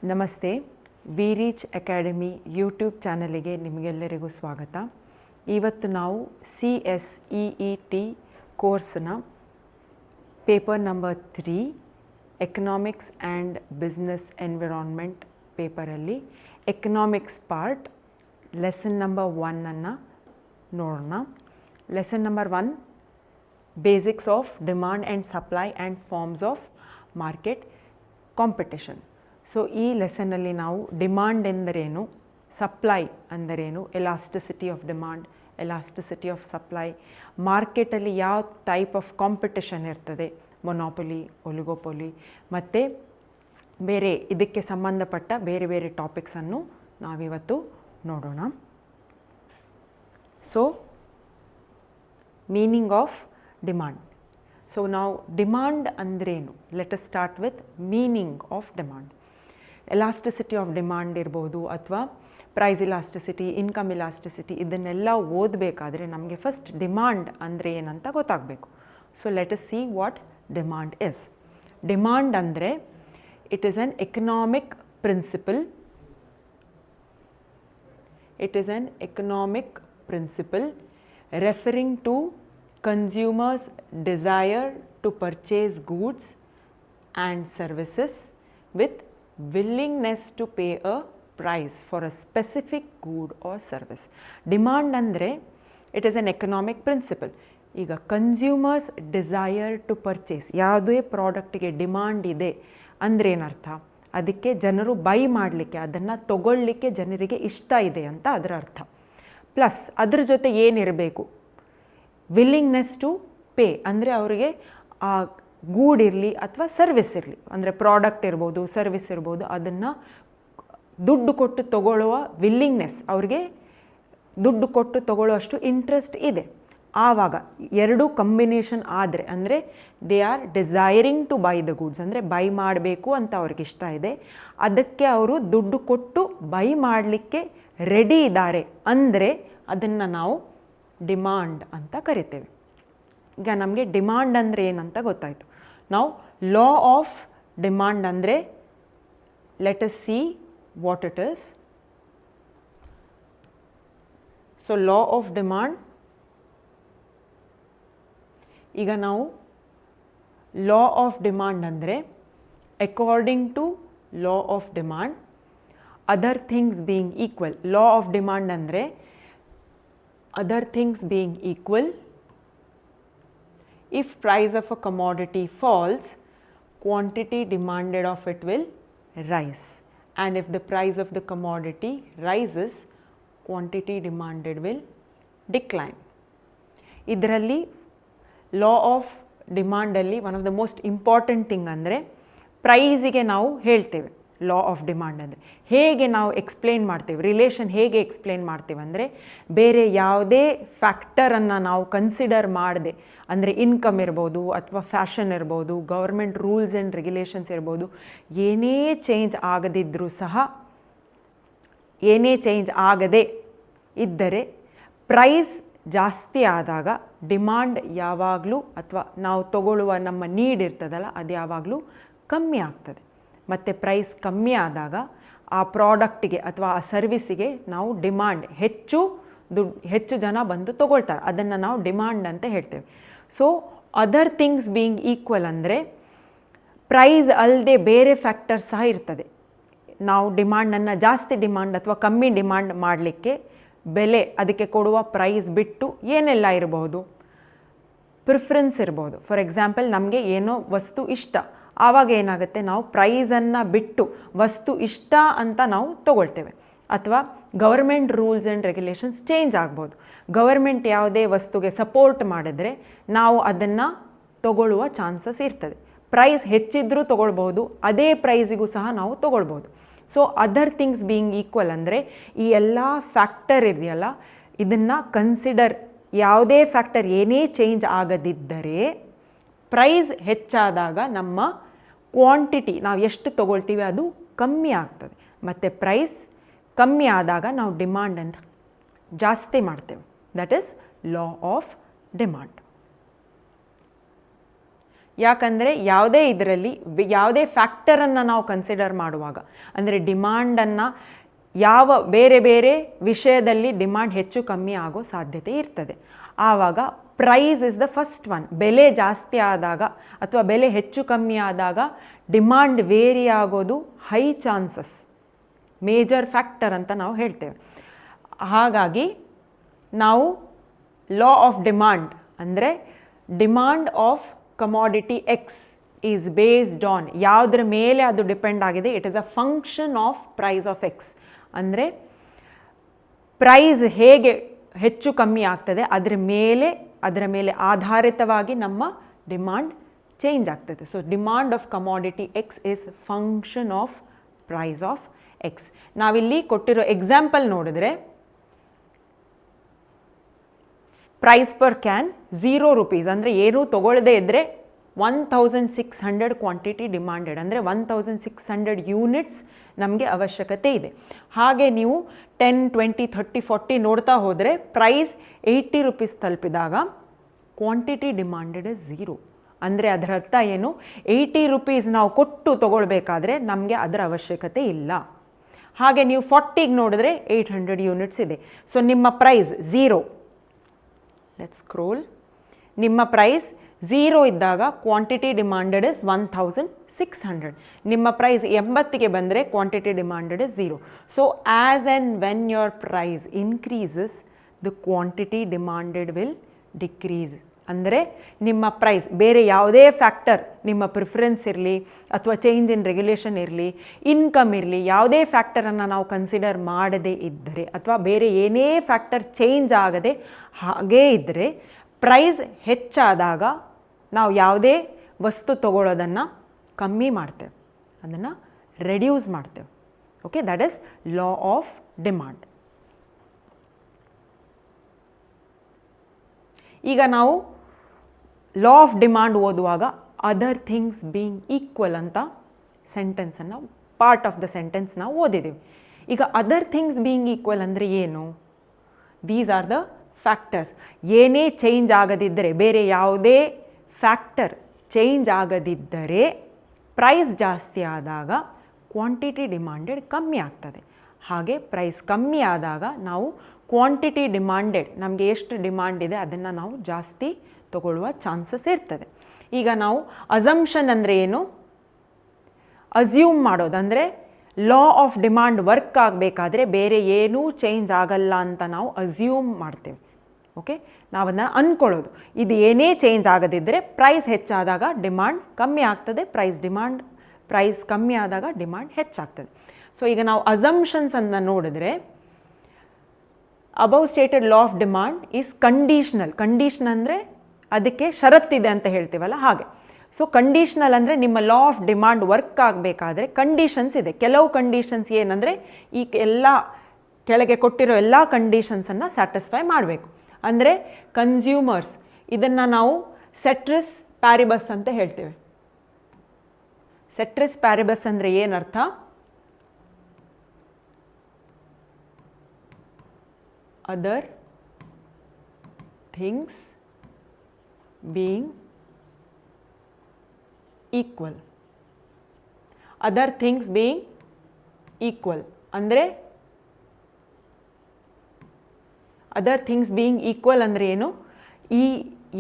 ನಮಸ್ತೆ. We Reach Academy YouTube ಚಾನಲಿಗೆ ನಿಮಗೆಲ್ಲರಿಗೂ ಸ್ವಾಗತ. ಇವತ್ತು ನಾವು CSEET ಕೋರ್ಸ್ನ paper number 3 economics and business environment ಪೇಪರಲ್ಲಿ ಎಕನಾಮಿಕ್ಸ್ ಪಾರ್ಟ್ ಲೆಸನ್ ನಂಬರ್ 1 ನೋಡೋಣ. Lesson number 1 basics of demand and supply and forms of market competition. So ಈ ಲೆಸನ್ನಲ್ಲಿ ನಾವು ಡಿಮಾಂಡ್ ಎಂದರೇನು, ಸಪ್ಲೈ ಅಂದರೇನು, elasticity of demand, elasticity of supply, ಮಾರ್ಕೆಟಲ್ಲಿ ಯಾವ type of competition ಇರ್ತದೆ, ಮೊನೋಪೊಲಿ, ಒಲಿಗೋಪೊಲಿ, ಮತ್ತು ಬೇರೆ ಇದಕ್ಕೆ ಸಂಬಂಧಪಟ್ಟ ಬೇರೆ ಬೇರೆ ಟಾಪಿಕ್ಸನ್ನು ನಾವಿವತ್ತು ನೋಡೋಣ. So meaning of demand. So ನಾವು ಡಿಮಾಂಡ್ ಅಂದ್ರೇನು, let us start with meaning of demand. Elasticity of demand ಇರ್ಬೋದು ಅಥವಾ ಪ್ರೈಸ್ ಇಲಾಸ್ಟಿಸಿಟಿ, ಇನ್ಕಮ್ ಇಲಾಸ್ಟಿಸಿಟಿ, ಇದನ್ನೆಲ್ಲ ಓದಬೇಕಾದ್ರೆ ನಮಗೆ ಫಸ್ಟ್ ಡಿಮಾಂಡ್ ಅಂದರೆ ಏನಂತ ಗೊತ್ತಾಗಬೇಕು. So let us see what demand is. Demand ಅಂದರೆ it is an economic principle. It is an economic principle referring to consumers' desire to purchase goods and services with willingness to pay a price for a specific good or service. Demand ಅಂದರೆ it is an economic principle. ಈಗ consumers desire to purchase, ಯಾವುದೇ ಪ್ರಾಡಕ್ಟಿಗೆ demand ಇದೆ ಅಂದರೆ ಏನರ್ಥ, ಅದಕ್ಕೆ ಜನರು by ಮಾಡಲಿಕ್ಕೆ, ಅದನ್ನು ತಗೊಳ್ಳಿಕ್ಕೆ ಜನರಿಗೆ ಇಷ್ಟ ಇದೆ ಅಂತ ಅದರ ಅರ್ಥ. ಪ್ಲಸ್ ಅದ್ರ ಜೊತೆ ಏನಿರಬೇಕು, ವಿಲ್ಲಿಂಗ್ನೆಸ್ ಟು ಪೇ ಅಂದರೆ ಅವರಿಗೆ ಆ ಗೂಡ್ ಇರಲಿ ಅಥವಾ ಸರ್ವಿಸ್ ಇರಲಿ, ಅಂದರೆ ಪ್ರಾಡಕ್ಟ್ ಇರ್ಬೋದು, ಸರ್ವಿಸ್ ಇರ್ಬೋದು, ಅದನ್ನು ದುಡ್ಡು ಕೊಟ್ಟು ತಗೊಳ್ಳುವ ವಿಲ್ಲಿಂಗ್ನೆಸ್, ಅವ್ರಿಗೆ ದುಡ್ಡು ಕೊಟ್ಟು ತಗೊಳ್ಳೋಷ್ಟು ಇಂಟ್ರೆಸ್ಟ್ ಇದೆ. ಆವಾಗ ಎರಡೂ ಕಾಂಬಿನೇಷನ್ ಆದರೆ, ಅಂದರೆ they are desiring to buy the goods, ಅಂದರೆ ಬೈ ಮಾಡಬೇಕು ಅಂತ ಅವ್ರಿಗೆ ಇಷ್ಟ ಇದೆ, ಅದಕ್ಕೆ ಅವರು ದುಡ್ಡು ಕೊಟ್ಟು ಬೈ ಮಾಡಲಿಕ್ಕೆ ರೆಡಿ ಇದ್ದಾರೆ ಅಂದರೆ ಅದನ್ನು ನಾವು ಡಿಮಾಂಡ್ ಅಂತ ಕರಿತೇವೆ. ಈಗ ನಮಗೆ ಡಿಮಾಂಡ್ ಅಂದರೆ ಏನಂತ ಗೊತ್ತಾಯಿತು. ನಾವು ಲಾ ಆಫ್ ಡಿಮಾಂಡ್ ಅಂದರೆ let us see what it is. So law of demand, ಈಗ ನಾವು ಲಾ ಆಫ್ ಡಿಮಾಂಡ್ ಅಂದರೆ according to law of demand, other things being equal. Law of demand ಅಂದರೆ other things being equal, if price of a commodity falls, quantity demanded of it will rise, and if the price of the commodity rises, quantity demanded will decline. ಇದರಲ್ಲಿ ಲಾ ಆಫ್ ಡಿಮಾಂಡಲ್ಲಿ one of the most important thing ಅಂದರೆ ಪ್ರೈಸಿಗೆ ನಾವು ಹೇಳ್ತೇವೆ. ಲಾ of demand ಅಂದರೆ ಹೇಗೆ ನಾವು ಎಕ್ಸ್ಪ್ಲೇನ್ ಮಾಡ್ತೇವೆ, ರಿಲೇಷನ್ ಹೇಗೆ ಎಕ್ಸ್ಪ್ಲೇನ್ ಮಾಡ್ತೇವೆ ಅಂದರೆ ಬೇರೆ ಯಾವುದೇ ಫ್ಯಾಕ್ಟರನ್ನು ನಾವು ಕನ್ಸಿಡರ್ ಮಾಡದೆ, ಅಂದರೆ ಇನ್ಕಮ್ ಇರ್ಬೋದು ಅಥವಾ ಫ್ಯಾಷನ್ ಇರ್ಬೋದು, ಗೌರ್ಮೆಂಟ್ ರೂಲ್ಸ್ ಆ್ಯಂಡ್ ರೆಗ್ಯುಲೇಷನ್ಸ್ ಇರ್ಬೋದು, ಏನೇ ಚೇಂಜ್ ಆಗದಿದ್ದರೂ ಸಹ, ಏನೇ ಚೇಂಜ್ ಆಗದೆ ಇದ್ದರೆ ಪ್ರೈಸ್ ಜಾಸ್ತಿ ಆದಾಗ ಡಿಮಾಂಡ್ ಯಾವಾಗಲೂ, ಅಥವಾ ನಾವು ತಗೊಳ್ಳುವ ನಮ್ಮ ನೀಡ್ ಇರ್ತದಲ್ಲ ಅದು ಯಾವಾಗಲೂ ಕಮ್ಮಿ ಆಗ್ತದೆ. ಮತ್ತು ಪ್ರೈಸ್ ಕಮ್ಮಿ ಆದಾಗ ಆ ಪ್ರಾಡಕ್ಟಿಗೆ ಅಥವಾ ಆ ಸರ್ವಿಸಿಗೆ ನಾವು ಡಿಮಾಂಡ್, ಹೆಚ್ಚು ಜನ ಬಂದು ತಗೊಳ್ತಾರೆ, ಅದನ್ನು ನಾವು ಡಿಮಾಂಡ್ ಅಂತ ಹೇಳ್ತೇವೆ. So other things being equal ಅಂದರೆ ಪ್ರೈಸ್ ಅಲ್ಲದೆ ಬೇರೆ ಫ್ಯಾಕ್ಟರ್ ಸಹ ಇರ್ತದೆ. ನಾವು ಡಿಮಾಂಡನ್ನು ಜಾಸ್ತಿ ಡಿಮಾಂಡ್ ಅಥವಾ ಕಮ್ಮಿ ಡಿಮಾಂಡ್ ಮಾಡಲಿಕ್ಕೆ ಬೆಲೆ, ಅದಕ್ಕೆ ಕೊಡುವ ಪ್ರೈಸ್ ಬಿಟ್ಟು ಏನೆಲ್ಲ ಇರಬಹುದು, ಪ್ರಿಫರೆನ್ಸ್ ಇರ್ಬೋದು. ಫಾರ್ ಎಕ್ಸಾಂಪಲ್ ನಮಗೆ ಏನೋ ವಸ್ತು ಇಷ್ಟ, ಆವಾಗ ಏನಾಗುತ್ತೆ, ನಾವು ಪ್ರೈಸನ್ನು ಬಿಟ್ಟು ವಸ್ತು ಇಷ್ಟ ಅಂತ ನಾವು ತಗೊಳ್ತೇವೆ. ಅಥವಾ government rules and regulations change ಆಗ್ಬೋದು. ಗವರ್ಮೆಂಟ್ ಯಾವುದೇ ವಸ್ತುಗೆ ಸಪೋರ್ಟ್ ಮಾಡಿದರೆ ನಾವು ಅದನ್ನು ತಗೊಳ್ಳುವ ಚಾನ್ಸಸ್ ಇರ್ತದೆ. ಪ್ರೈಸ್ ಹೆಚ್ಚಿದ್ರೂ ತೊಗೊಳ್ಬೋದು, ಅದೇ ಪ್ರೈಸಿಗೂ ಸಹ ನಾವು ತೊಗೊಳ್ಬೋದು. So other things being equal ಅಂದರೆ ಈ ಎಲ್ಲ ಫ್ಯಾಕ್ಟರ್ ಇದೆಯಲ್ಲ, ಇದನ್ನು ಕನ್ಸಿಡರ್, ಯಾವುದೇ ಫ್ಯಾಕ್ಟರ್ ಏನೇ ಚೇಂಜ್ ಆಗದಿದ್ದರೆ ಪ್ರೈಸ್ ಹೆಚ್ಚಾದಾಗ ನಮ್ಮ ಕ್ವಾಂಟಿಟಿ, ನಾವು ಎಷ್ಟು ತೊಗೊಳ್ತೀವಿ ಅದು ಕಮ್ಮಿ ಆಗ್ತದೆ, ಮತ್ತು ಪ್ರೈಸ್ ಕಮ್ಮಿ ಆದಾಗ ನಾವು ಡಿಮಾಂಡನ್ನು ಜಾಸ್ತಿ ಮಾಡ್ತೇವೆ. That is law of demand. ಯಾಕಂದರೆ ಯಾವುದೇ ಇದರಲ್ಲಿ ಯಾವುದೇ ಫ್ಯಾಕ್ಟರನ್ನು ನಾವು ಕನ್ಸಿಡರ್ ಮಾಡುವಾಗ, ಅಂದರೆ ಡಿಮಾಂಡನ್ನು ಯಾವ ಬೇರೆ ಬೇರೆ ವಿಷಯದಲ್ಲಿ ಡಿಮಾಂಡ್ ಹೆಚ್ಚು ಕಮ್ಮಿ ಆಗೋ ಸಾಧ್ಯತೆ ಇರ್ತದೆ. ಆವಾಗ price is the first one. ಬೆಲೆ ಜಾಸ್ತಿ ಆದಾಗ ಅಥವಾ ಬೆಲೆ ಹೆಚ್ಚು ಕಮ್ಮಿ ಆದಾಗ ಡಿಮಾಂಡ್ ವೇರಿ ಆಗೋದು ಹೈ ಚಾನ್ಸಸ್, ಮೇಜರ್ ಫ್ಯಾಕ್ಟರ್ ಅಂತ ನಾವು ಹೇಳ್ತೇವೆ. ಹಾಗಾಗಿ ನಾವು ಲಾ ಆಫ್ ಡಿಮಾಂಡ್ ಅಂದರೆ demand of commodity X is based on, ಯಾವುದ್ರ ಮೇಲೆ ಅದು ಡಿಪೆಂಡ್ ಆಗಿದೆ, it is a function of price of X. ಅಂದರೆ ಪ್ರೈಸ್ ಹೇಗೆ ಹೆಚ್ಚು ಕಮ್ಮಿ ಆಗ್ತದೆ ಅದರ ಮೇಲೆ ಆಧಾರಿತವಾಗಿ ನಮ್ಮ ಡಿಮಾಂಡ್ ಚೇಂಜ್ ಆಗ್ತದೆ. So demand of commodity X is function of price of X. ನಾವಿಲ್ಲಿ ಕೊಟ್ಟಿರೋ ಎಕ್ಸಾಂಪಲ್ ನೋಡಿದ್ರೆ ಪ್ರೈಸ್ ಪರ್ ಕ್ಯಾನ್ 0 ರೂಪೀಸ್, ಅಂದರೆ ಏನೂ ತೊಗೊಳ್ಳದೇ ಇದ್ದರೆ 1600 ಕ್ವಾಂಟಿಟಿ ಡಿಮಾಂಡೆಡ್, ಅಂದರೆ 1600 ಯೂನಿಟ್ಸ್ ನಮಗೆ ಅವಶ್ಯಕತೆ ಇದೆ. ಹಾಗೆ ನೀವು 10, 20, 30, 40 ನೋಡ್ತಾ ಹೋದರೆ ಪ್ರೈಸ್ 80 ರೂಪೀಸ್ ತಲುಪಿದಾಗ ಕ್ವಾಂಟಿಟಿ ಡಿಮಾಂಡೆಡ್ ಇಸ್ 0. ಅಂದರೆ ಅದರ ಅರ್ಥ ಏನು, 80 ರೂಪೀಸ್ ನಾವು ಕೊಟ್ಟು ತೊಗೊಳ್ಬೇಕಾದ್ರೆ ನಮಗೆ ಅದರ ಅವಶ್ಯಕತೆ ಇಲ್ಲ. ಹಾಗೆ ನೀವು 40ಗೆ ನೋಡಿದ್ರೆ 800 ಯೂನಿಟ್ಸ್ ಇದೆ. ಸೊ ನಿಮ್ಮ ಪ್ರೈಸ್ 0, ಲೆಟ್ಸ್ ಸ್ಕ್ರೋಲ್, ನಿಮ್ಮ ಪ್ರೈಸ್ 0 ಇದ್ದಾಗ ಕ್ವಾಂಟಿಟಿ ಡಿಮಾಂಡೆಡ್ ಇಸ್ 1600. ನಿಮ್ಮ ಪ್ರೈಸ್ 80ಗೆ ಬಂದರೆ quantity demanded is 0. So as and when your price increases the quantity demanded will decrease. ಅಂದರೆ ನಿಮ್ಮ ಪ್ರೈಸ್ ಬೇರೆ ಯಾವುದೇ ಫ್ಯಾಕ್ಟರ್, ನಿಮ್ಮ ಪ್ರಿಫರೆನ್ಸ್ ಇರಲಿ ಅಥವಾ ಚೇಂಜ್ ಇನ್ ರೆಗ್ಯುಲೇಷನ್ ಇರಲಿ, ಇನ್ಕಮ್ ಇರಲಿ, ಯಾವುದೇ ಫ್ಯಾಕ್ಟರನ್ನು ನಾವು ಕನ್ಸಿಡರ್ ಮಾಡದೇ ಇದ್ದರೆ ಅಥವಾ ಬೇರೆ ಏನೇ ಫ್ಯಾಕ್ಟರ್ ಚೇಂಜ್ ಆಗದೆ ಹಾಗೇ ಇದ್ದರೆ ಪ್ರೈಸ್ ಹೆಚ್ಚಾದಾಗ ನಾವು ಯಾವುದೇ ವಸ್ತು ತಗೊಳ್ಳೋದನ್ನು ಕಮ್ಮಿ ಮಾಡ್ತೇವೆ, ಅದನ್ನು ರೆಡ್ಯೂಸ್ ಮಾಡ್ತೇವೆ. Okay, that is law of demand. ಈಗ ನಾವು ಲಾ ಆಫ್ ಡಿಮಾಂಡ್ ಓದುವಾಗ ಅದರ್ ಥಿಂಗ್ಸ್ ಬೀಯಿಂಗ್ ಈಕ್ವಲ್ ಅಂತ ಸೆಂಟೆನ್ಸನ್ನು, ಪಾರ್ಟ್ ಆಫ್ ದ ಸೆಂಟೆನ್ಸ್ ನಾವು ಓದಿದ್ದೀವಿ. ಈಗ ಅದರ್ ಥಿಂಗ್ಸ್ ಬೀಯಿಂಗ್ ಈಕ್ವಲ್ ಅಂದರೆ ಏನು? These are the factors. ಏನೇ ಚೇಂಜ್ ಆಗದಿದ್ದರೆ, ಬೇರೆ ಯಾವುದೇ ಫ್ಯಾಕ್ಟರ್ ಚೇಂಜ್ ಆಗದಿದ್ದರೆ ಪ್ರೈಸ್ ಜಾಸ್ತಿ ಆದಾಗ ಕ್ವಾಂಟಿಟಿ ಡಿಮಾಂಡೆಡ್ ಕಮ್ಮಿ ಆಗ್ತದೆ. ಹಾಗೆ ಪ್ರೈಸ್ ಕಮ್ಮಿ ಆದಾಗ ನಾವು ಕ್ವಾಂಟಿಟಿ ಡಿಮಾಂಡೆಡ್, ನಮಗೆ ಎಷ್ಟು ಡಿಮಾಂಡ್ ಇದೆ ಅದನ್ನು ನಾವು ಜಾಸ್ತಿ ತಗೊಳ್ಳುವ ಚಾನ್ಸಸ್ ಇರ್ತದೆ. ಈಗ ನಾವು ಅಸಂಪ್ಷನ್ ಅಂದರೆ ಏನು? ಅಸ್ಯೂಮ್ ಮಾಡೋದು, ಅಂದರೆ ಲಾ ಆಫ್ ಡಿಮಾಂಡ್ ವರ್ಕ್ ಆಗಬೇಕಾದ್ರೆ ಬೇರೆ ಏನೂ ಚೇಂಜ್ ಆಗಲ್ಲ ಅಂತ ನಾವು ಅಸ್ಯೂಮ್ ಮಾಡ್ತೇವೆ. ಓಕೆ, ನಾವನ್ನ ಅಂದ್ಕೊಳ್ಳೋದು, ಇದು ಏನೇ ಚೇಂಜ್ ಆಗದಿದ್ದರೆ ಪ್ರೈಸ್ ಹೆಚ್ಚಾದಾಗ ಡಿಮಾಂಡ್ ಕಮ್ಮಿ ಆಗ್ತದೆ, ಪ್ರೈಸ್ ಕಮ್ಮಿ ಆದಾಗ ಡಿಮಾಂಡ್ ಹೆಚ್ಚಾಗ್ತದೆ. ಸೊ ಈಗ ನಾವು ಅಸಂಪ್ಷನ್ಸ್ ಅನ್ನು ನೋಡಿದ್ರೆ above stated law of demand is conditional. Condition ಅಂದರೆ ಅದಕ್ಕೆ ಷರತ್ತಿದೆ ಅಂತ ಹೇಳ್ತೀವಲ್ಲ ಹಾಗೆ. ಸೊ ಕಂಡೀಷ್ನಲ್ ಅಂದರೆ ನಿಮ್ಮ ಲಾ ಆಫ್ ಡಿಮಾಂಡ್ ವರ್ಕ್ ಆಗಬೇಕಾದ್ರೆ ಕಂಡೀಷನ್ಸ್ ಇದೆ. ಕೆಲವು ಕಂಡೀಷನ್ಸ್ ಏನಂದರೆ ಈ ಎಲ್ಲ ಕೆಳಗೆ ಕೊಟ್ಟಿರೋ ಎಲ್ಲ ಕಂಡೀಷನ್ಸನ್ನು ಸ್ಯಾಟಿಸ್ಫೈ ಮಾಡಬೇಕು. ಅಂದರೆ ಕನ್ಸ್ಯೂಮರ್ಸ್, ಇದನ್ನು ನಾವು ಸೆಟ್ರಿಸ್ ಪ್ಯಾರಿಬಸ್ ಅಂತ ಹೇಳ್ತೇವೆ. ಸೆಟ್ರಿಸ್ ಪ್ಯಾರಿಬಸ್ ಅಂದರೆ ಏನರ್ಥ? Other things being equal. Other things being equal ಅಂದರೆ ಅದರ್ ಥಿಂಗ್ಸ್ ಬೀಯಿಂಗ್ ಈಕ್ವಲ್ ಅಂದರೆ ಏನು? ಈ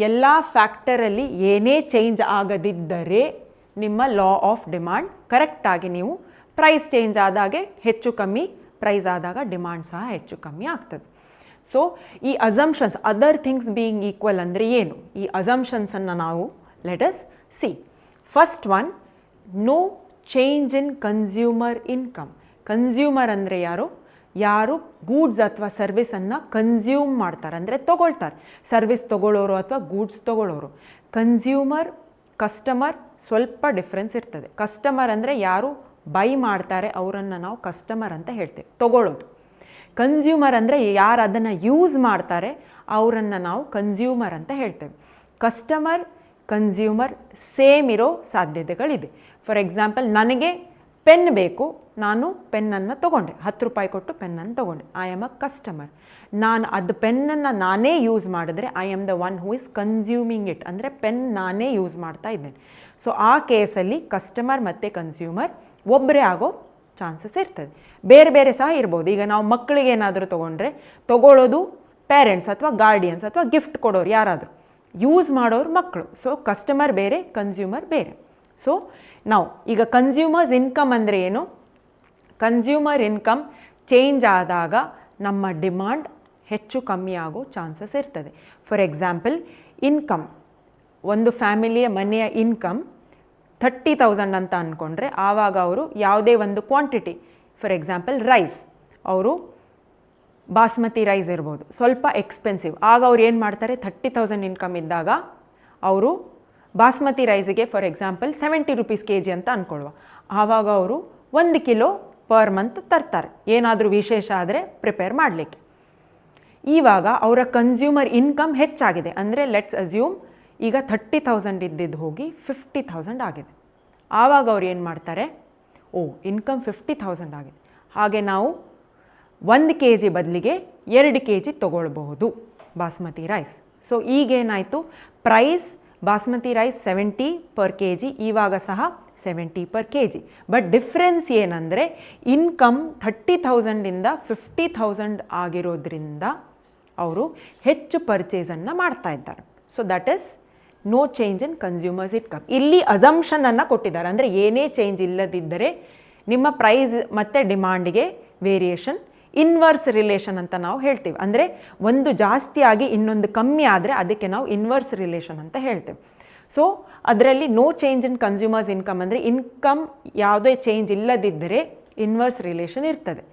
ಎಲ್ಲ ಫ್ಯಾಕ್ಟರಲ್ಲಿ ಏನೇ ಚೇಂಜ್ ಆಗದಿದ್ದರೆ ನಿಮ್ಮ ಲಾ ಆಫ್ ಡಿಮಾಂಡ್ ಕರೆಕ್ಟಾಗಿ, ನೀವು ಪ್ರೈಸ್ ಚೇಂಜ್ ಆದಾಗೆ ಹೆಚ್ಚು ಕಮ್ಮಿ, ಪ್ರೈಸ್ ಆದಾಗ ಡಿಮಾಂಡ್ ಸಹ ಹೆಚ್ಚು ಕಮ್ಮಿ ಆಗ್ತದೆ. ಸೊ ಈ assumptions, other things being equal ಅಂದರೆ ಏನು? ಈ ಅಸಂಪ್ಷನ್ಸನ್ನು ನಾವು let us see. First one, no change in consumer income. Consumer ಅಂದರೆ ಯಾರು ಗೂಡ್ಸ್ ಅಥವಾ ಸರ್ವಿಸನ್ನು ಕನ್ಸ್ಯೂಮ್ ಮಾಡ್ತಾರೆ, ಅಂದರೆ ತೊಗೊಳ್ತಾರೆ. ಸರ್ವಿಸ್ ತೊಗೊಳ್ಳೋರು ಅಥವಾ ಗೂಡ್ಸ್ ತೊಗೊಳ್ಳೋರು. ಕನ್ಸ್ಯೂಮರ್, ಕಸ್ಟಮರ್ ಸ್ವಲ್ಪ ಡಿಫ್ರೆನ್ಸ್ ಇರ್ತದೆ. ಕಸ್ಟಮರ್ ಅಂದರೆ ಯಾರು ಬೈ ಮಾಡ್ತಾರೆ ಅವರನ್ನು ನಾವು ಕಸ್ಟಮರ್ ಅಂತ ಹೇಳ್ತೇವೆ, ತೊಗೊಳ್ಳೋದು. ಕನ್ಸ್ಯೂಮರ್ ಅಂದರೆ ಯಾರು ಅದನ್ನು ಯೂಸ್ ಮಾಡ್ತಾರೆ ಅವರನ್ನು ನಾವು ಕನ್ಸ್ಯೂಮರ್ ಅಂತ ಹೇಳ್ತೇವೆ. ಕಸ್ಟಮರ್, ಕನ್ಸ್ಯೂಮರ್ ಸೇಮ್ ಇರೋ ಸಾಧ್ಯತೆಗಳಿದೆ. ಫಾರ್ ಎಕ್ಸಾಂಪಲ್, ನನಗೆ ಪೆನ್ ಬೇಕು, ನಾನು ಪೆನ್ನನ್ನು ತೊಗೊಂಡೆ, 10 ರೂಪಾಯಿ ಕೊಟ್ಟು ಪೆನ್ನನ್ನು ತೊಗೊಂಡೆ. I am a customer. ನಾನು ಅದು ಪೆನ್ನನ್ನು ನಾನೇ ಯೂಸ್ ಮಾಡಿದ್ರೆ I am the one who is consuming it, ಅಂದರೆ ಪೆನ್ ನಾನೇ ಯೂಸ್ ಮಾಡ್ತಾ ಇದ್ದೇನೆ. ಸೊ ಆ ಕೇಸಲ್ಲಿ ಕಸ್ಟಮರ್ ಮತ್ತು ಕನ್ಸ್ಯೂಮರ್ ಒಬ್ಬರೇ ಆಗೋ ಚಾನ್ಸಸ್ ಇರ್ತದೆ. ಬೇರೆ ಬೇರೆ ಸಹ ಇರ್ಬೋದು. ಈಗ ನಾವು ಮಕ್ಕಳಿಗೆ ಏನಾದರೂ ತೊಗೊಂಡ್ರೆ ತೊಗೊಳ್ಳೋದು ಪೇರೆಂಟ್ಸ್ ಅಥವಾ ಗಾರ್ಡಿಯನ್ಸ್ ಅಥವಾ ಗಿಫ್ಟ್ ಕೊಡೋರು ಯಾರಾದರೂ, ಯೂಸ್ ಮಾಡೋರು ಮಕ್ಕಳು. ಸೊ ಕಸ್ಟಮರ್ ಬೇರೆ, ಕನ್ಸ್ಯೂಮರ್ ಬೇರೆ. ಸೊ ನಾವು ಈಗ ಕನ್ಸ್ಯೂಮರ್ಸ್ ಇನ್ಕಮ್ ಅಂದರೆ ಏನು? ಕನ್ಸ್ಯೂಮರ್ ಇನ್ಕಮ್ ಚೇಂಜ್ ಆದಾಗ ನಮ್ಮ ಡಿಮಾಂಡ್ ಹೆಚ್ಚು ಕಮ್ಮಿ ಆಗೋ ಚಾನ್ಸಸ್ ಇರ್ತದೆ. ಫಾರ್ ಎಕ್ಸಾಂಪಲ್, ಇನ್ಕಮ್, ಒಂದು ಫ್ಯಾಮಿಲಿಯ ಮನೆಯ ಇನ್ಕಮ್ 30,000 ಅಂತ ಅಂದ್ಕೊಂಡ್ರೆ ಆವಾಗ ಅವರು ಯಾವುದೇ ಒಂದು ಕ್ವಾಂಟಿಟಿ, ಫಾರ್ ಎಕ್ಸಾಂಪಲ್ ರೈಸ್, ಅವರು ಬಾಸ್ಮತಿ ರೈಸ್ ಇರ್ಬೋದು, ಸ್ವಲ್ಪ ಎಕ್ಸ್ಪೆನ್ಸಿವ್. ಆಗ ಅವ್ರು ಏನು ಮಾಡ್ತಾರೆ, 30,000 ಇನ್ಕಮ್ ಇದ್ದಾಗ ಅವರು ಬಾಸ್ಮತಿ ರೈಸಿಗೆ ಫಾರ್ ಎಕ್ಸಾಂಪಲ್ 70 ರೂಪೀಸ್ kg ಅಂತ ಅಂದ್ಕೊಳ್ಳುವ. ಆವಾಗ ಅವರು 1 ಕಿಲೋ ಪರ್ ಮಂತ್ ತರ್ತಾರೆ, ಏನಾದರೂ ವಿಶೇಷ ಆದರೆ ಪ್ರಿಪೇರ್ ಮಾಡಲಿಕ್ಕೆ. ಇವಾಗ ಅವರ ಕನ್ಸ್ಯೂಮರ್ ಇನ್ಕಮ್ ಹೆಚ್ಚಾಗಿದೆ, ಅಂದರೆ ಲೆಟ್ಸ್ ಅಸ್ಯೂಮ್ ಈಗ 30,000 ಇದ್ದಿದ್ದು ಹೋಗಿ 50,000 ಆಗಿದೆ. ಆವಾಗ ಅವ್ರು ಏನು ಮಾಡ್ತಾರೆ, ಇನ್ಕಮ್ 50,000 ಆಗಿದೆ, ಹಾಗೆ ನಾವು 1 kg ಬದಲಿಗೆ 2 kg ತೊಗೊಳ್ಬಹುದು ಬಾಸ್ಮತಿ ರೈಸ್. ಸೊ ಈಗೇನಾಯಿತು, price basmati rice 70 per kg, ಇವಾಗ ಸಹ 70 per kg. ಬಟ್ ಡಿಫ್ರೆನ್ಸ್ ಏನಂದರೆ ಇನ್ಕಮ್ 30,000ಇಂದ 50,000 ಆಗಿರೋದ್ರಿಂದ ಅವರು ಹೆಚ್ಚು ಪರ್ಚೇಸನ್ನು ಮಾಡ್ತಾ ಇದ್ದಾರೆ. So that is no change in consumers income. ಇಲ್ಲಿ ಅಸಂಪ್ಷನನ್ನು ಕೊಟ್ಟಿದ್ದಾರೆ, ಅಂದರೆ ಏನೇ ಚೇಂಜ್ ಇಲ್ಲದಿದ್ದರೆ ನಿಮ್ಮ ಪ್ರೈಸ್ ಮತ್ತು ಡಿಮಾಂಡಿಗೆ ವೇರಿಯೇಷನ್, ಇನ್ವರ್ಸ್ ರಿಲೇಷನ್ ಅಂತ ನಾವು ಹೇಳ್ತೀವಿ. ಅಂದರೆ ಒಂದು ಜಾಸ್ತಿ ಆಗಿ ಇನ್ನೊಂದು ಕಮ್ಮಿ ಆದರೆ ಅದಕ್ಕೆ ನಾವು ಇನ್ವರ್ಸ್ ರಿಲೇಷನ್ ಅಂತ ಹೇಳ್ತೇವೆ. ಸೊ ಅದರಲ್ಲಿ no change in consumers income ಅಂದರೆ ಇನ್ಕಮ್ ಯಾವುದೇ ಚೇಂಜ್ ಇಲ್ಲದಿದ್ದರೆ ಇನ್ವರ್ಸ್ ರಿಲೇಷನ್ ಇರ್ತದೆ.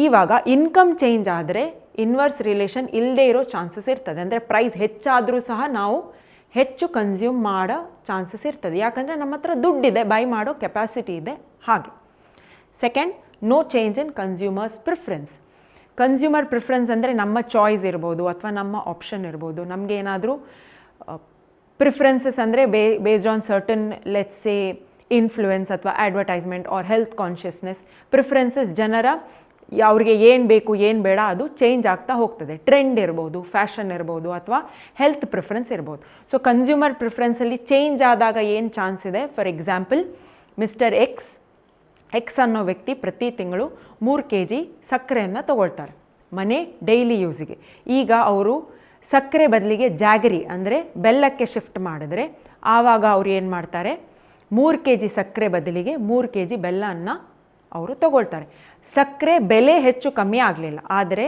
ಇವಾಗ ಇನ್ಕಮ್ ಚೇಂಜ್ ಆದರೆ ಇನ್ವರ್ಸ್ ರಿಲೇಷನ್ ಇಲ್ಲದೇ ಇರೋ ಚಾನ್ಸಸ್ ಇರ್ತದೆ. ಅಂದರೆ ಪ್ರೈಸ್ ಹೆಚ್ಚಾದರೂ ಸಹ ನಾವು ಹೆಚ್ಚು ಕನ್ಸ್ಯೂಮ್ ಮಾಡೋ ಚಾನ್ಸಸ್ ಇರ್ತದೆ, ಯಾಕಂದರೆ ನಮ್ಮ ಹತ್ರ ದುಡ್ಡಿದೆ, ಬೈ ಮಾಡೋ ಕೆಪಾಸಿಟಿ ಇದೆ. ಹಾಗೆ second, no change in consumers preference. Consumer preference ಅಂದರೆ ನಮ್ಮ ಚಾಯ್ಸ್ ಇರ್ಬೋದು ಅಥವಾ ನಮ್ಮ ಆಪ್ಷನ್ ಇರ್ಬೋದು. ನಮಗೆ ಏನಾದರೂ ಪ್ರಿಫರೆನ್ಸಸ್ ಅಂದರೆ based on certain let's say influence ಅಥವಾ advertisement or health consciousness. Preferences ಜನರ ಅವ್ರಿಗೆ ಏನು ಬೇಕು ಏನು ಬೇಡ ಅದು ಚೇಂಜ್ ಆಗ್ತಾ ಹೋಗ್ತದೆ. ಟ್ರೆಂಡ್ ಇರ್ಬೋದು, ಫ್ಯಾಷನ್ ಇರ್ಬೋದು ಅಥವಾ ಹೆಲ್ತ್ ಪ್ರಿಫರೆನ್ಸ್ ಇರ್ಬೋದು. ಸೊ ಕನ್ಸ್ಯೂಮರ್ ಪ್ರಿಫರೆನ್ಸಲ್ಲಿ ಚೇಂಜ್ ಆದಾಗ ಏನು ಚಾನ್ಸ್ ಇದೆ, ಫಾರ್ ಎಕ್ಸಾಂಪಲ್ ಮಿಸ್ಟರ್ ಎಕ್ಸ್ ಅನ್ನೋ ವ್ಯಕ್ತಿ ಪ್ರತಿ ತಿಂಗಳು 3 kg ಸಕ್ಕರೆಯನ್ನು ತೊಗೊಳ್ತಾರೆ ಮನೆ ಡೈಲಿ ಯೂಸಿಗೆ. ಈಗ ಅವರು ಸಕ್ಕರೆ ಬದಲಿಗೆ ಜಾಗರಿ ಅಂದರೆ ಬೆಲ್ಲಕ್ಕೆ ಶಿಫ್ಟ್ ಮಾಡಿದ್ರೆ ಆವಾಗ ಅವ್ರು ಏನು ಮಾಡ್ತಾರೆ, 3 kg ಸಕ್ಕರೆ ಬದಲಿಗೆ 3 kg ಬೆಲ್ಲವನ್ನು ಅವರು ತೊಗೊಳ್ತಾರೆ. ಸಕ್ಕರೆ ಬೆಲೆ ಹೆಚ್ಚು ಕಮ್ಮಿ ಆಗಲಿಲ್ಲ, ಆದರೆ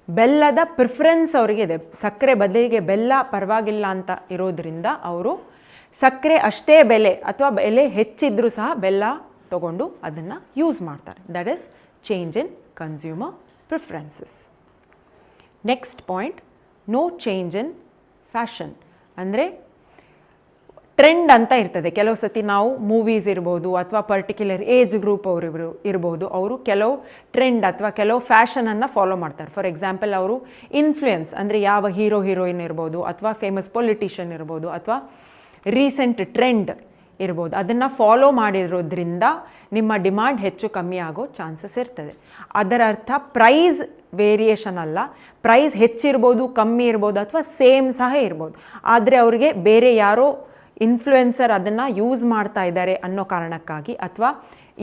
ಬೆಲ್ಲದ ಪ್ರಿಫರೆನ್ಸ್ ಅವರಿಗೆ ಇದೆ. ಸಕ್ಕರೆ ಬದಲಿಗೆ ಬೆಲ್ಲ ಪರವಾಗಿಲ್ಲ ಅಂತ ಇರೋದ್ರಿಂದ ಅವರು ಸಕ್ಕರೆ ಅಷ್ಟೇ ಬೆಲೆ ಅಥವಾ ಬೆಲೆ ಹೆಚ್ಚಿದ್ರೂ ಸಹ ಬೆಲ್ಲ ತೊಗೊಂಡು ಅದನ್ನು ಯೂಸ್ ಮಾಡ್ತಾರೆ. That is change in consumer preferences. Next point, no change in fashion. ಅಂದರೆ ಟ್ರೆಂಡ್ ಅಂತ ಇರ್ತದೆ. ಕೆಲವು ಸತಿ ನಾವು ಮೂವೀಸ್ ಇರ್ಬೋದು ಅಥವಾ ಪರ್ಟಿಕ್ಯುಲರ್ ಏಜ್ ಗ್ರೂಪ್ ಅವರು ಇರ್ಬೋದು, ಅವರು ಕೆಲವು ಟ್ರೆಂಡ್ ಅಥವಾ ಕೆಲವು ಫ್ಯಾಷನನ್ನು ಫಾಲೋ ಮಾಡ್ತಾರೆ. ಫಾರ್ ಎಕ್ಸಾಂಪಲ್, ಅವರು ಇನ್ಫ್ಲೂಯೆನ್ಸ್ ಅಂದರೆ ಯಾವ ಹೀರೋಯಿನ್ ಇರ್ಬೋದು ಅಥವಾ ಫೇಮಸ್ ಪೊಲಿಟಿಷಿಯನ್ ಇರ್ಬೋದು ಅಥವಾ ರೀಸೆಂಟ್ ಟ್ರೆಂಡ್ ಇರ್ಬೋದು, ಅದನ್ನು ಫಾಲೋ ಮಾಡಿರೋದ್ರಿಂದ ನಿಮ್ಮ ಡಿಮಾಂಡ್ ಹೆಚ್ಚು ಕಮ್ಮಿ ಆಗೋ ಚಾನ್ಸಸ್ ಇರ್ತದೆ. ಅದರ ಅರ್ಥ ಪ್ರೈಸ್ ವೇರಿಯೇಷನ್ ಅಲ್ಲ, ಪ್ರೈಸ್ ಹೆಚ್ಚಿರ್ಬೋದು, ಕಮ್ಮಿ ಇರ್ಬೋದು ಅಥವಾ ಸೇಮ್ ಸಹ ಇರ್ಬೋದು. ಆದರೆ ಅವರಿಗೆ ಬೇರೆ ಯಾರೋ ಇನ್ಫ್ಲುಯೆನ್ಸರ್ ಅದನ್ನು ಯೂಸ್ ಮಾಡ್ತಾ ಇದ್ದಾರೆ ಅನ್ನೋ ಕಾರಣಕ್ಕಾಗಿ, ಅಥವಾ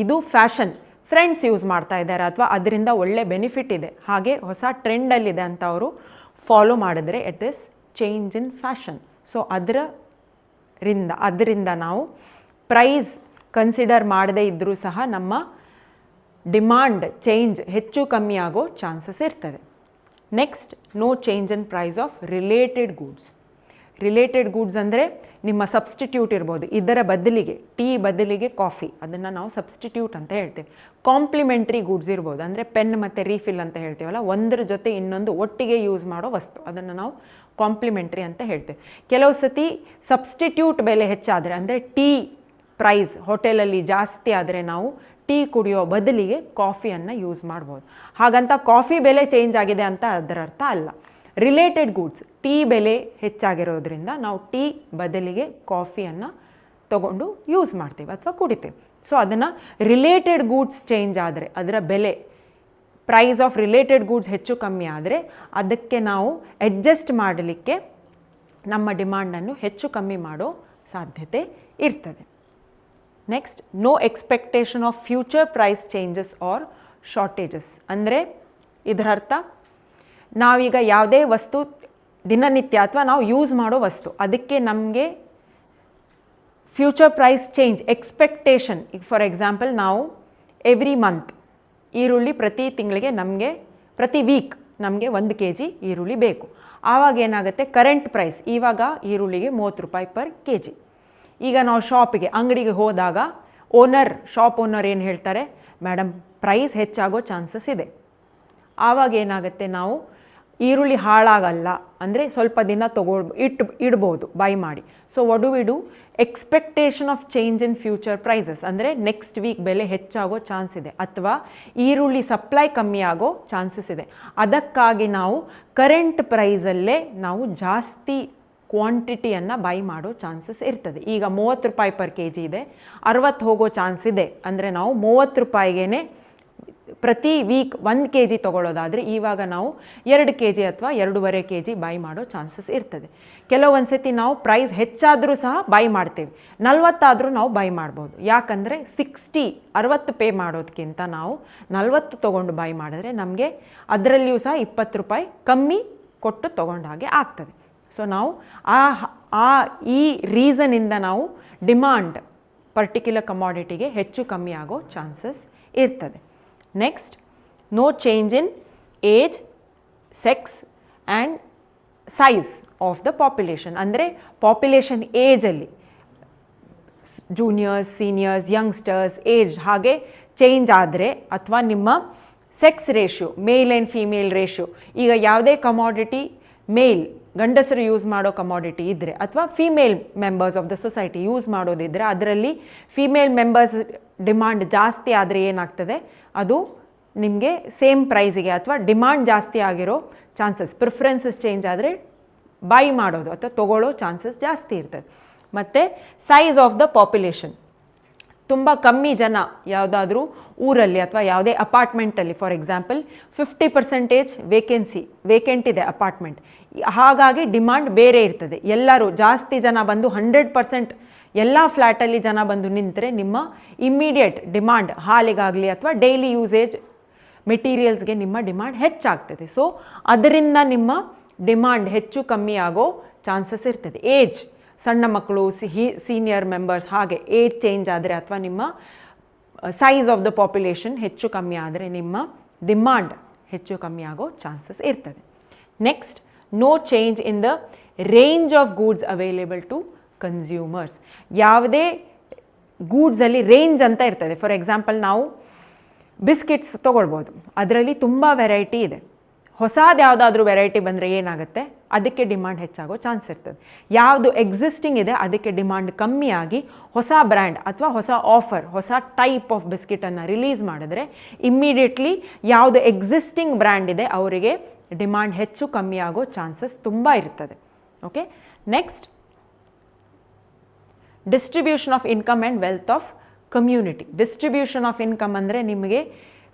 ಇದು ಫ್ಯಾಷನ್ ಫ್ರೆಂಡ್ಸ್ ಯೂಸ್ ಮಾಡ್ತಾ ಇದ್ದಾರೆ ಅಥವಾ ಅದರಿಂದ ಒಳ್ಳೆ ಬೆನಿಫಿಟ್ ಇದೆ, ಹಾಗೆ ಹೊಸ ಟ್ರೆಂಡಲ್ಲಿದೆ ಅಂತ ಅವರು ಫಾಲೋ ಮಾಡಿದ್ರೆ it is change in fashion. So ಅದರಿಂದ ನಾವು ಪ್ರೈಸ್ ಕನ್ಸಿಡರ್ ಮಾಡದೇ ಇದ್ದರೂ ಸಹ ನಮ್ಮ ಡಿಮಾಂಡ್ ಚೇಂಜ್ ಹೆಚ್ಚು ಕಮ್ಮಿ ಆಗೋ ಚಾನ್ಸಸ್ ಇರ್ತದೆ. Next, no change in price of related goods. Related goods ಅಂದರೆ ನಿಮ್ಮ ಸಬ್ಸ್ಟಿಟ್ಯೂಟ್ ಇರ್ಬೋದು. ಇದರ ಬದಲಿಗೆ ಟೀ ಬದಲಿಗೆ ಕಾಫಿ, ಅದನ್ನು ನಾವು ಸಬ್ಸ್ಟಿಟ್ಯೂಟ್ ಅಂತ ಹೇಳ್ತೇವೆ. ಕಾಂಪ್ಲಿಮೆಂಟ್ರಿ ಗೂಡ್ಸ್ ಇರ್ಬೋದು, ಅಂದರೆ ಪೆನ್ ಮತ್ತು ರೀಫಿಲ್ ಅಂತ ಹೇಳ್ತೀವಲ್ಲ, ಒಂದರ ಜೊತೆ ಇನ್ನೊಂದು ಒಟ್ಟಿಗೆ ಯೂಸ್ ಮಾಡೋ ವಸ್ತು, ಅದನ್ನು ನಾವು ಕಾಂಪ್ಲಿಮೆಂಟ್ರಿ ಅಂತ ಹೇಳ್ತೇವೆ. ಕೆಲವು ಸತಿ ಸಬ್ಸ್ಟಿಟ್ಯೂಟ್ ಬೆಲೆ ಹೆಚ್ಚಾದರೆ, ಅಂದರೆ ಟೀ ಪ್ರೈಸ್ ಹೋಟೆಲಲ್ಲಿ ಜಾಸ್ತಿ ಆದರೆ ನಾವು ಟೀ ಕುಡಿಯೋ ಬದಲಿಗೆ ಕಾಫಿಯನ್ನು ಯೂಸ್ ಮಾಡ್ಬೋದು. ಹಾಗಂತ ಕಾಫಿ ಬೆಲೆ ಚೇಂಜ್ ಆಗಿದೆ ಅಂತ ಅದರ ಅರ್ಥ ಅಲ್ಲ. ರಿಲೇಟೆಡ್ ಗೂಡ್ಸ್, ಟೀ ಬೆಲೆ ಹೆಚ್ಚಾಗಿರೋದ್ರಿಂದ ನಾವು ಟೀ ಬದಲಿಗೆ ಕಾಫಿಯನ್ನು ತಗೊಂಡು ಯೂಸ್ ಮಾಡ್ತೀವಿ ಅಥವಾ ಕುಡಿತೇವೆ. ಸೊ ಅದನ್ನು ರಿಲೇಟೆಡ್ ಗೂಡ್ಸ್ ಚೇಂಜ್ ಆದರೆ, ಅದರ ಬೆಲೆ ಪ್ರೈಸ್ ಆಫ್ ರಿಲೇಟೆಡ್ ಗೂಡ್ಸ್ ಹೆಚ್ಚು ಕಮ್ಮಿ ಆದರೆ ಅದಕ್ಕೆ ನಾವು ಅಡ್ಜಸ್ಟ್ ಮಾಡಲಿಕ್ಕೆ ನಮ್ಮ ಡಿಮಾಂಡನ್ನು ಹೆಚ್ಚು ಕಮ್ಮಿ ಮಾಡೋ ಸಾಧ್ಯತೆ ಇರ್ತದೆ. Next, no expectation of future price changes or shortages. ಅಂದರೆ ಇದರ ಅರ್ಥ, ನಾವೀಗ ಯಾವುದೇ ವಸ್ತು ದಿನನಿತ್ಯ ಅಥವಾ ನಾವು ಯೂಸ್ ಮಾಡೋ ವಸ್ತು, ಅದಕ್ಕೆ ನಮಗೆ ಫ್ಯೂಚರ್ ಪ್ರೈಸ್ ಚೇಂಜ್ ಎಕ್ಸ್ಪೆಕ್ಟೇಷನ್. ಈಗ ಫಾರ್ ಎಕ್ಸಾಂಪಲ್ ನಾವು ಎವ್ರಿ ಮಂತ್ ಈರುಳ್ಳಿ ಪ್ರತಿ ತಿಂಗಳಿಗೆ ನಮಗೆ ಪ್ರತಿ ವೀಕ್ ನಮಗೆ 1 kg ಈರುಳ್ಳಿ ಬೇಕು. ಆವಾಗ ಏನಾಗುತ್ತೆ, ಕರೆಂಟ್ ಪ್ರೈಸ್ ಇವಾಗ ಈರುಳ್ಳಿಗೆ 30 ರೂಪಾಯಿ ಪರ್ kg. ಈಗ ನಾವು ಶಾಪಿಗೆ ಅಂಗಡಿಗೆ ಹೋದಾಗ ಶಾಪ್ ಓನರ್ ಏನು ಹೇಳ್ತಾರೆ, ಮೇಡಮ್ ಪ್ರೈಸ್ ಹೆಚ್ಚಾಗೋ ಚಾನ್ಸಸ್ ಇದೆ. ಆವಾಗ ಏನಾಗುತ್ತೆ, ನಾವು ಈರುಳ್ಳಿ ಹಾಳಾಗಲ್ಲ ಅಂದರೆ ಸ್ವಲ್ಪ ದಿನ ಇಡ್ಬೋದು ಬೈ ಮಾಡಿ. So what do we do, expectation of change in future prices ಅಂದರೆ ನೆಕ್ಸ್ಟ್ ವೀಕ್ ಬೆಲೆ ಹೆಚ್ಚಾಗೋ ಚಾನ್ಸ್ ಇದೆ ಅಥವಾ ಈರುಳ್ಳಿ ಸಪ್ಲೈ ಕಮ್ಮಿ ಆಗೋ ಚಾನ್ಸಸ್ ಇದೆ. ಅದಕ್ಕಾಗಿ ನಾವು ಕರೆಂಟ್ ಪ್ರೈಸಲ್ಲೇ ನಾವು ಜಾಸ್ತಿ ಕ್ವಾಂಟಿಟಿಯನ್ನು ಬೈ ಮಾಡೋ ಚಾನ್ಸಸ್ ಇರ್ತದೆ. ಈಗ 30 ರೂಪಾಯಿ ಪರ್ kg ಇದೆ, 60 ಹೋಗೋ ಚಾನ್ಸ್ ಇದೆ ಅಂದರೆ ನಾವು 30 ರೂಪಾಯಿಗೇ ಪ್ರತಿ ವೀಕ್ 1 kg ತೊಗೊಳ್ಳೋದಾದರೆ ಇವಾಗ ನಾವು 2 kg ಅಥವಾ 2.5 kg ಬೈ ಮಾಡೋ ಚಾನ್ಸಸ್ ಇರ್ತದೆ. ಕೆಲವೊಂದು ಸತಿ ನಾವು ಪ್ರೈಸ್ ಹೆಚ್ಚಾದರೂ ಸಹ ಬೈ ಮಾಡ್ತೇವೆ, 40 ಆದರೂ ನಾವು ಬೈ ಮಾಡ್ಬೋದು. ಯಾಕಂದರೆ 60 ಪೇ ಮಾಡೋದಕ್ಕಿಂತ ನಾವು 40 ತೊಗೊಂಡು ಬೈ ಮಾಡಿದ್ರೆ ನಮಗೆ ಅದರಲ್ಲಿಯೂ ಸಹ 20 ರೂಪಾಯಿ ಕಮ್ಮಿ ಕೊಟ್ಟು ತೊಗೊಂಡ ಹಾಗೆ ಆಗ್ತದೆ. ಸೊ ನಾವು ಈ ರೀಸನಿಂದ ನಾವು ಡಿಮಾಂಡ್ ಪರ್ಟಿಕ್ಯುಲರ್ ಕಮಾಡಿಟಿಗೆ ಹೆಚ್ಚು ಕಮ್ಮಿ ಆಗೋ ಚಾನ್ಸಸ್ ಇರ್ತದೆ. Next, no change in age, sex and size of the population. ಅಂದರೆ ಪಾಪ್ಯುಲೇಷನ್ ಏಜಲ್ಲಿ ಜೂನಿಯರ್ಸ್, ಸೀನಿಯರ್ಸ್, ಯಂಗ್ಸ್ಟರ್ಸ್ ಏಜ್ ಹಾಗೆ ಚೇಂಜ್ ಆದರೆ ಅಥವಾ ನಿಮ್ಮ sex ratio, male and female ratio, ಈಗ ಯಾವುದೇ ಕಮಾಡಿಟಿ ಮೇಲ್ ಗಂಡಸರು ಯೂಸ್ ಮಾಡೋ ಕಮಾಡಿಟಿ ಇದ್ದರೆ ಅಥವಾ female members of the society use ಮಾಡೋದಿದ್ದರೆ ಅದರಲ್ಲಿ ಫೀಮೇಲ್ ಮೆಂಬರ್ಸ್ ಡಿಮಾಂಡ್ ಜಾಸ್ತಿ ಆದರೆ ಏನಾಗ್ತದೆ, ಅದು ನಿಮಗೆ ಸೇಮ್ ಪ್ರೈಸಿಗೆ ಅಥವಾ ಡಿಮಾಂಡ್ ಜಾಸ್ತಿ ಆಗಿರೋ ಚಾನ್ಸಸ್, ಪ್ರಿಫರೆನ್ಸಸ್ ಚೇಂಜ್ ಆದರೆ ಬೈ ಮಾಡೋದು ಅಥವಾ ತೊಗೊಳ್ಳೋ ಚಾನ್ಸಸ್ ಜಾಸ್ತಿ ಇರ್ತದೆ. ಮತ್ತು ಸೈಜ್ ಆಫ್ ದ ಪಾಪ್ಯುಲೇಷನ್, ತುಂಬ ಕಮ್ಮಿ ಜನ ಯಾವುದಾದ್ರೂ ಊರಲ್ಲಿ ಅಥವಾ ಯಾವುದೇ ಅಪಾರ್ಟ್ಮೆಂಟಲ್ಲಿ ಫಾರ್ ಎಕ್ಸಾಂಪಲ್ 50% ವೇಕೆಂಟ್ ಇದೆ ಅಪಾರ್ಟ್ಮೆಂಟ್, ಹಾಗಾಗಿ ಡಿಮಾಂಡ್ ಬೇರೆ ಇರ್ತದೆ. ಎಲ್ಲರೂ ಜಾಸ್ತಿ ಜನ ಬಂದು 100% ಎಲ್ಲ ಫ್ಲ್ಯಾಟಲ್ಲಿ ಜನ ಬಂದು ನಿಂತರೆ ನಿಮ್ಮ ಇಮ್ಮಿಡಿಯೇಟ್ ಡಿಮಾಂಡ್ ಹಾಲಿಗಾಗಲಿ ಅಥವಾ ಡೈಲಿ ಯೂಸೇಜ್ ಮೆಟೀರಿಯಲ್ಸ್ಗೆ ನಿಮ್ಮ ಡಿಮಾಂಡ್ ಹೆಚ್ಚಾಗ್ತದೆ. ಸೊ ಅದರಿಂದ ನಿಮ್ಮ ಡಿಮಾಂಡ್ ಹೆಚ್ಚು ಕಮ್ಮಿ ಆಗೋ ಚಾನ್ಸಸ್ ಇರ್ತದೆ. ಏಜ್, ಸಣ್ಣ ಮಕ್ಕಳು, ಸೀನಿಯರ್ ಮೆಂಬರ್ಸ್ ಹಾಗೆ ಏಜ್ ಚೇಂಜ್ ಆದರೆ ಅಥವಾ ನಿಮ್ಮ ಸೈಜ್ ಆಫ್ ದ ಪಾಪ್ಯುಲೇಷನ್ ಹೆಚ್ಚು ಕಮ್ಮಿ ಆದರೆ ನಿಮ್ಮ ಡಿಮಾಂಡ್ ಹೆಚ್ಚು ಕಮ್ಮಿ ಆಗೋ ಚಾನ್ಸಸ್ ಇರ್ತದೆ. Next, no change in the range of goods available to consumers. ಯಾವುದೇ ಗೂಡ್ಸಲ್ಲಿ ರೇಂಜ್ ಅಂತ ಇರ್ತದೆ. ಫಾರ್ ಎಕ್ಸಾಂಪಲ್ ನಾವು ಬಿಸ್ಕೆಟ್ಸ್ ತೊಗೊಳ್ಬೋದು, ಅದರಲ್ಲಿ ತುಂಬ ವೆರೈಟಿ ಇದೆ. ಹೊಸದು ಯಾವುದಾದ್ರೂ ವೆರೈಟಿ ಬಂದರೆ ಏನಾಗುತ್ತೆ, ಅದಕ್ಕೆ ಡಿಮಾಂಡ್ ಹೆಚ್ಚಾಗೋ ಚಾನ್ಸ್ ಇರ್ತದೆ. ಯಾವುದು ಎಕ್ಸಿಸ್ಟಿಂಗ್ ಇದೆ ಅದಕ್ಕೆ ಡಿಮಾಂಡ್ ಕಮ್ಮಿ ಆಗಿ ಹೊಸ ಬ್ರ್ಯಾಂಡ್ ಅಥವಾ ಹೊಸ ಆಫರ್, ಹೊಸ ಟೈಪ್ ಆಫ್ ಬಿಸ್ಕೆಟನ್ನು ರಿಲೀಸ್ ಮಾಡಿದ್ರೆ ಇಮ್ಮಿಡಿಯೇಟ್ಲಿ ಯಾವುದು ಎಕ್ಸಿಸ್ಟಿಂಗ್ ಬ್ರ್ಯಾಂಡ್ ಇದೆ ಅವರಿಗೆ ಡಿಮಾಂಡ್ ಹೆಚ್ಚು ಕಮ್ಮಿ ಆಗೋ ಚಾನ್ಸಸ್ ತುಂಬ ಇರ್ತದೆ. Okay, next, distribution of income and wealth of community. Distribution of income ಅಂದರೆ ನಿಮಗೆ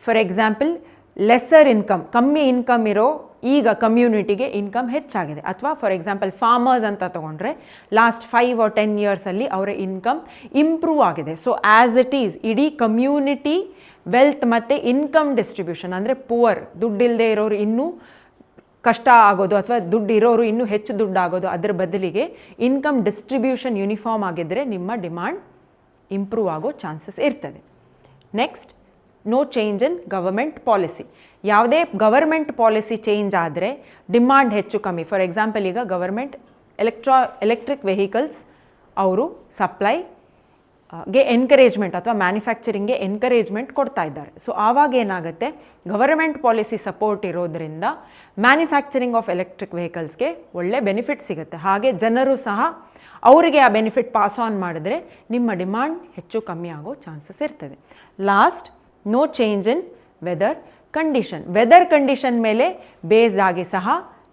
ಫಾರ್ ಎಕ್ಸಾಂಪಲ್ ಲೆಸ್ಸರ್ ಇನ್ಕಮ್, ಕಮ್ಮಿ ಇನ್ಕಮ್ ಇರೋ ಈಗ ಕಮ್ಯುನಿಟಿಗೆ ಇನ್ಕಮ್ ಹೆಚ್ಚಾಗಿದೆ. ಅಥವಾ ಫಾರ್ ಎಕ್ಸಾಂಪಲ್ ಫಾರ್ಮರ್ಸ್ ಅಂತ ತೊಗೊಂಡ್ರೆ ಲಾಸ್ಟ್ 5 or 10 ಇಯರ್ಸಲ್ಲಿ ಅವರ ಇನ್ಕಮ್ ಇಂಪ್ರೂವ್ ಆಗಿದೆ. ಸೊ ಆ್ಯಸ್ ಇಟ್ ಈಸ್ ಇಡೀ ಕಮ್ಯುನಿಟಿ ವೆಲ್ತ್ ಮತ್ತು ಇನ್ಕಮ್ ಡಿಸ್ಟ್ರಿಬ್ಯೂಷನ್ ಅಂದರೆ ಪುವರ್, ದುಡ್ಡಿಲ್ಲದೆ ಇರೋರು ಇನ್ನೂ ಕಷ್ಟ ಆಗೋದು ಅಥವಾ ದುಡ್ಡು ಇರೋರು ಇನ್ನೂ ಹೆಚ್ಚು ದುಡ್ಡು ಆಗೋದು, ಅದರ ಬದಲಿಗೆ ಇನ್ಕಮ್ ಡಿಸ್ಟ್ರಿಬ್ಯೂಷನ್ ಯೂನಿಫಾರ್ಮ್ ಆಗಿದ್ದರೆ ನಿಮ್ಮ ಡಿಮಾಂಡ್ ಇಂಪ್ರೂವ್ ಆಗೋ ಚಾನ್ಸಸ್ ಇರ್ತದೆ. Next, no change in government policy. ಯಾವುದೇ ಗವರ್ಮೆಂಟ್ ಪಾಲಿಸಿ ಚೇಂಜ್ ಆದರೆ ಡಿಮಾಂಡ್ ಹೆಚ್ಚು ಕಮ್ಮಿ. ಫಾರ್ ಎಕ್ಸಾಂಪಲ್ ಈಗ ಗವರ್ಮೆಂಟ್ ಎಲೆಕ್ಟ್ರಿಕ್ ವೆಹಿಕಲ್ಸ್ ಅವರು ಸಪ್ಲೈಗೆ ಎನ್ಕರೇಜ್ಮೆಂಟ್ ಅಥವಾ ಮ್ಯಾನುಫ್ಯಾಕ್ಚರಿಂಗ್ಗೆ ಎನ್ಕರೇಜ್ಮೆಂಟ್ ಕೊಡ್ತಾ ಇದ್ದಾರೆ. ಸೊ ಆವಾಗ ಏನಾಗುತ್ತೆ, ಗವರ್ಮೆಂಟ್ ಪಾಲಿಸಿ ಸಪೋರ್ಟ್ ಇರೋದರಿಂದ ಮ್ಯಾನುಫ್ಯಾಕ್ಚರಿಂಗ್ ಆಫ್ ಎಲೆಕ್ಟ್ರಿಕ್ ವೆಹಿಕಲ್ಸ್ಗೆ ಒಳ್ಳೆ ಬೆನಿಫಿಟ್ ಸಿಗುತ್ತೆ. ಹಾಗೆ ಜನರು ಸಹ ಅವರಿಗೆ ಆ ಬೆನಿಫಿಟ್ ಪಾಸ್ ಆನ್ ಮಾಡಿದ್ರೆ ನಿಮ್ಮ ಡಿಮಾಂಡ್ ಹೆಚ್ಚು ಕಮ್ಮಿ ಆಗೋ ಚಾನ್ಸಸ್ ಇರ್ತದೆ. Last, no change in weather condition. Weather condition ಮೇಲೆ ಬೇಸ್ಡ್ ಆಗಿ ಸಹ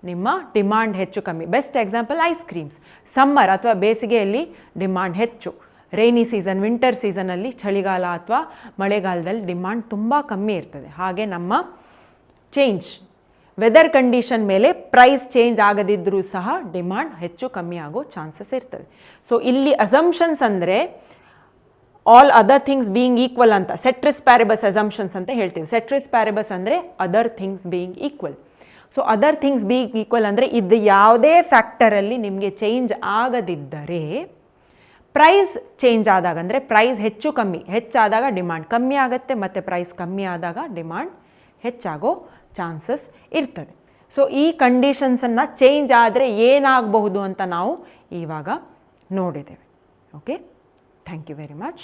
ನಿಮ್ಮ ಡಿಮಾಂಡ್ ಹೆಚ್ಚು ಕಮ್ಮಿ. Best example ice creams. Summer ಅಥವಾ ಬೇಸಿಗೆಯಲ್ಲಿ ಡಿಮಾಂಡ್ ಹೆಚ್ಚು, ರೈನಿ ಸೀಸನ್, ವಿಂಟರ್ ಸೀಸನಲ್ಲಿ, ಚಳಿಗಾಲ ಅಥವಾ ಮಳೆಗಾಲದಲ್ಲಿ ಡಿಮಾಂಡ್ ತುಂಬ ಕಮ್ಮಿ ಇರ್ತದೆ. ಹಾಗೆ ನಮ್ಮ ವೆದರ್ ಕಂಡೀಷನ್ ಮೇಲೆ ಪ್ರೈಸ್ ಚೇಂಜ್ ಆಗದಿದ್ದರೂ ಸಹ ಡಿಮಾಂಡ್ ಹೆಚ್ಚು ಕಮ್ಮಿ ಆಗೋ ಚಾನ್ಸಸ್ ಇರ್ತದೆ. ಸೊ ಇಲ್ಲಿ ಅಸಂಪ್ಷನ್ಸ್ ಅಂದರೆ all other things being equal ಅಂತ, ಸೆಟ್ರಿಸ್ ಪ್ಯಾರಿಬಸ್ ಅಸಂಪ್ಷನ್ಸ್ ಅಂತ ಹೇಳ್ತೀವಿ. ಸೆಟ್ರಿಸ್ ಪ್ಯಾರಿಬಸ್ ಅಂದರೆ other things being equal. So other things being equal ಅಂದರೆ ಇದು ಯಾವುದೇ ಫ್ಯಾಕ್ಟರಲ್ಲಿ ನಿಮಗೆ ಚೇಂಜ್ ಆಗದಿದ್ದರೆ ಪ್ರೈಸ್ ಚೇಂಜ್ ಆದಾಗ, ಅಂದರೆ ಪ್ರೈಸ್ ಹೆಚ್ಚಾದಾಗ ಡಿಮಾಂಡ್ ಕಮ್ಮಿ ಆಗುತ್ತೆ, ಮತ್ತು ಪ್ರೈಸ್ ಕಮ್ಮಿ ಆದಾಗ ಡಿಮಾಂಡ್ ಹೆಚ್ಚಾಗೋ ಚಾನ್ಸಸ್ ಇರ್ತದೆ. ಸೊ ಈ ಕಂಡೀಷನ್ಸನ್ನು ಚೇಂಜ್ ಆದರೆ ಏನಾಗಬಹುದು ಅಂತ ನಾವು ಇವಾಗ ನೋಡಿದ್ದೇವೆ. Okay, thank you very much.